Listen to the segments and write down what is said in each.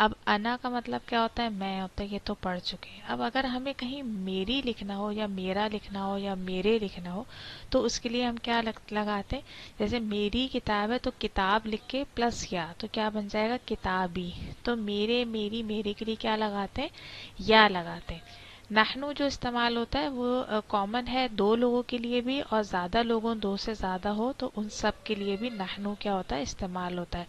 اب انا کا مطلب کیا ہوتا ہے؟ میں ہوتا ہے، یہ تو پڑھ چکے ہیں۔ اب اگر ہمیں کہیں میری لکھنا ہو یا میرا لکھنا ہو یا میرے لکھنا ہو تو اس کے لیے ہم کیا لگاتے ہیں؟ جیسے میری کتاب ہے تو کتاب لکھ کے پلس یا، تو کیا بن جائے گا؟ کتابی۔ تو میرے، میری، میرے کے لیے کیا لگاتے ہیں؟ یا لگاتے ہیں۔ نحنو جو استعمال ہوتا ہے وہ کامن ہے دو لوگوں کے لیے بھی، اور زیادہ لوگوں، دو سے زیادہ ہو تو ان سب کے لیے بھی نحنو کیا ہوتا ہے؟ استعمال ہوتا ہے۔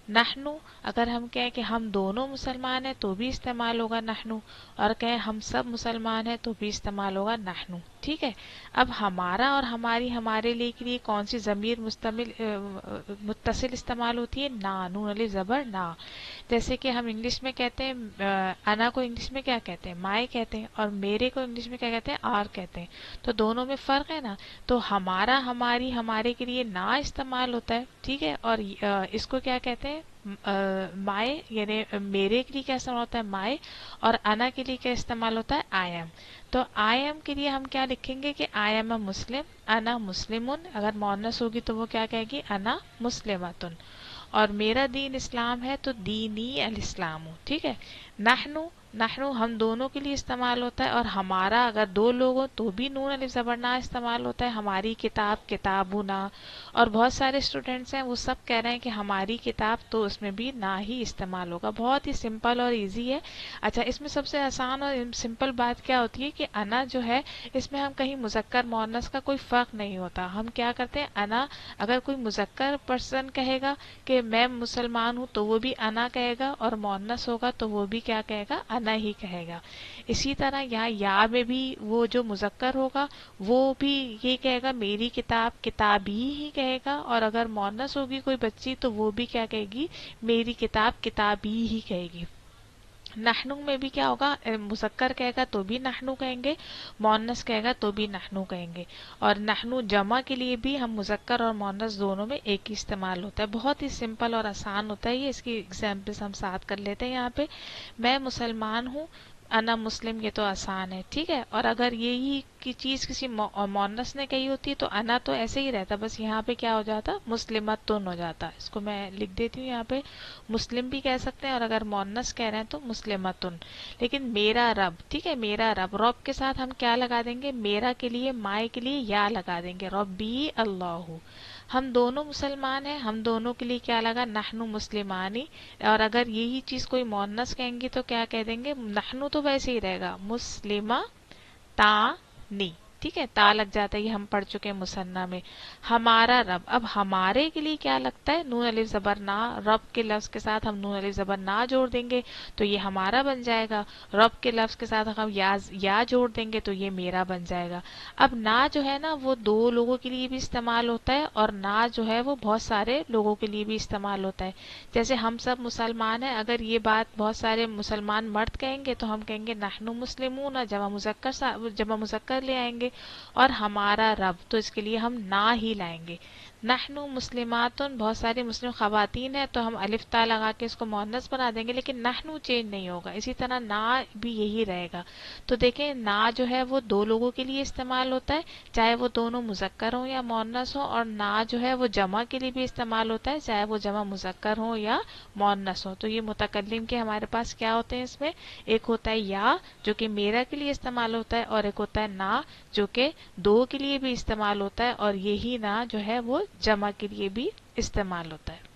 نحنو اگر ہم کہیں کہ ہم دونوں مسلمان ہیں تو بھی استعمال ہوگا نحنو، اور کہیں ہم سب مسلمان ہیں تو بھی استعمال ہوگا نحنو، ٹھیک ہے۔ اب ہمارا اور ہماری، ہمارے لیے کے لیے کون سی ضمیر متصل استعمال ہوتی ہے؟ نا، نون الف زبر نا۔ جیسے کہ ہم انگلش میں کہتے ہیں انا کو انگلش میں کیا کہتے ہیں؟ مائی کہتے ہیں، اور میرے کو انگلش میں کیا کہتے ہیں؟ آر کہتے ہیں۔ تو دونوں میں فرق ہے نا۔ تو ہمارا، ہماری، ہمارے کے لیے نا استعمال ہوتا ہے، ٹھیک ہے، اور اس کو کیا کہتے ہیں؟ مائے، یعنی میرے کے لیے کیا استعمال ہوتا ہے؟ مائے، اور انا کے لیے کیا استعمال ہوتا ہے؟ I am. تو آئی ایم کے لیے ہم کیا لکھیں گے کہ آئی ایم اے مسلم، انا مسلمن۔ اگر مؤنث ہوگی تو وہ کیا کہے گی؟ انا مسلمتن۔ اور میرا دین اسلام ہے تو دینی الاسلام، ٹھیک ہے۔ نحنو، نحنو ہم دونوں کے لیے استعمال ہوتا ہے، اور ہمارا اگر دو لوگ ہوں تو بھی نون الف زبر نا استعمال ہوتا ہے۔ ہماری کتاب، کتابنا، اور بہت سارے اسٹوڈینٹس ہیں وہ سب کہہ رہے ہیں کہ ہماری کتاب، تو اس میں بھی نا ہی استعمال ہوگا۔ بہت ہی سمپل اور ایزی ہے۔ اچھا، اس میں سب سے آسان اور سمپل بات کیا ہوتی ہے کہ انا جو ہے اس میں ہم کہیں مذکر مؤنث کا کوئی فرق نہیں ہوتا۔ ہم کیا کرتے ہیں؟ انا اگر کوئی مذکر پرسن کہے گا کہ میں مسلمان ہوں تو وہ بھی انا کہے گا، اور مؤنث ہوگا تو وہ بھی کیا کہے گا؟ انا ہی کہے گا۔ اسی طرح یہاں یا میں بھی وہ جو مذکر ہوگا وہ بھی یہ کہے گا میری کتاب، کتابی ہی کہے گا، اور اگر مؤنث ہوگی کوئی بچی تو وہ بھی کیا کہے گی؟ میری کتاب، کتابی ہی کہے گی۔ نحنو میں بھی کیا ہوگا؟ مذکر کہے گا تو بھی نحنو کہیں گے، مؤنث کہے گا تو بھی نحنو کہیں گے۔ اور نحنو جمع کے لیے بھی ہم مذکر اور مؤنث دونوں میں ایک ہی استعمال ہوتا ہے۔ بہت ہی سمپل اور آسان ہوتا ہے یہ۔ اس کی ایگزامپلس ہم ساتھ کر لیتے ہیں یہاں پہ۔ میں مسلمان ہوں، انا مسلم، یہ تو آسان ہے، ٹھیک ہے۔ اور اگر یہی کی چیز کسی مؤنث نے کہی ہوتی تو انا تو ایسے ہی رہتا، بس یہاں پہ کیا ہو جاتا؟ مسلمتن ہو جاتا۔ اس کو میں لکھ دیتی ہوں یہاں پہ، مسلم بھی کہہ سکتے ہیں، اور اگر مؤنث کہہ رہے ہیں تو مسلمتن۔ لیکن میرا رب، ٹھیک ہے، میرا رب، رب کے ساتھ ہم کیا لگا دیں گے؟ میرا کے لیے، مائے کے لیے یا لگا دیں گے، ربی اللہ۔ ہم دونوں مسلمان ہیں، ہم دونوں کے لیے کیا لگا؟ نحنو مسلمانی۔ اور اگر یہی چیز کوئی مؤنث کہیں گی تو کیا کہہ دیں گے؟ نحنو تو ویسے ہی رہے گا، مسلمہ تانی، ٹھیک ہے، تا لگ جاتا ہے، یہ ہم پڑھ چکے ہیں مثنیٰ میں۔ ہمارا رب، اب ہمارے کے لیے کیا لگتا ہے؟ نون الف زبر نا۔ رب کے لفظ کے ساتھ ہم نون الف زبر نا جوڑ دیں گے تو یہ ہمارا بن جائے گا۔ رب کے لفظ کے ساتھ ہم یا جوڑ دیں گے تو یہ میرا بن جائے گا۔ اب نا جو ہے نا وہ دو لوگوں کے لیے بھی استعمال ہوتا ہے، اور نا جو ہے وہ بہت سارے لوگوں کے لیے بھی استعمال ہوتا ہے۔ جیسے ہم سب مسلمان ہیں، اگر یہ بات بہت سارے مسلمان مرد کہیں گے تو ہم کہیں گے نحنو مسلمون، جمع مذکر لے آئیں گے۔ اور ہمارا رب، تو اس کے لیے ہم نا ہی لائیں گے۔ نحنو مسلماتن، بہت ساری مسلم خواتین ہیں تو ہم الف تا لگا کے اس کو مؤنث بنا دیں گے، لیکن نحنو چینج نہیں ہوگا۔ اسی طرح نا بھی یہی رہے گا۔ تو دیکھیں نا جو ہے وہ دو لوگوں کے لیے استعمال ہوتا ہے، چاہے وہ دونوں مذکر ہوں یا مؤنث ہوں، اور نا جو ہے وہ جمع کے لیے بھی استعمال ہوتا ہے، چاہے وہ جمع مذکر ہوں یا مؤنث ہوں۔ تو یہ متکلم کے ہمارے پاس کیا ہوتے ہیں اس میں؟ ایک ہوتا ہے یا جو کہ میرا کے لیے استعمال ہوتا ہے، اور ایک ہوتا ہے نا جو کہ دو کے لیے بھی استعمال ہوتا ہے، اور یہی نا جو ہے وہ جمع کے لیے بھی استعمال ہوتا ہے۔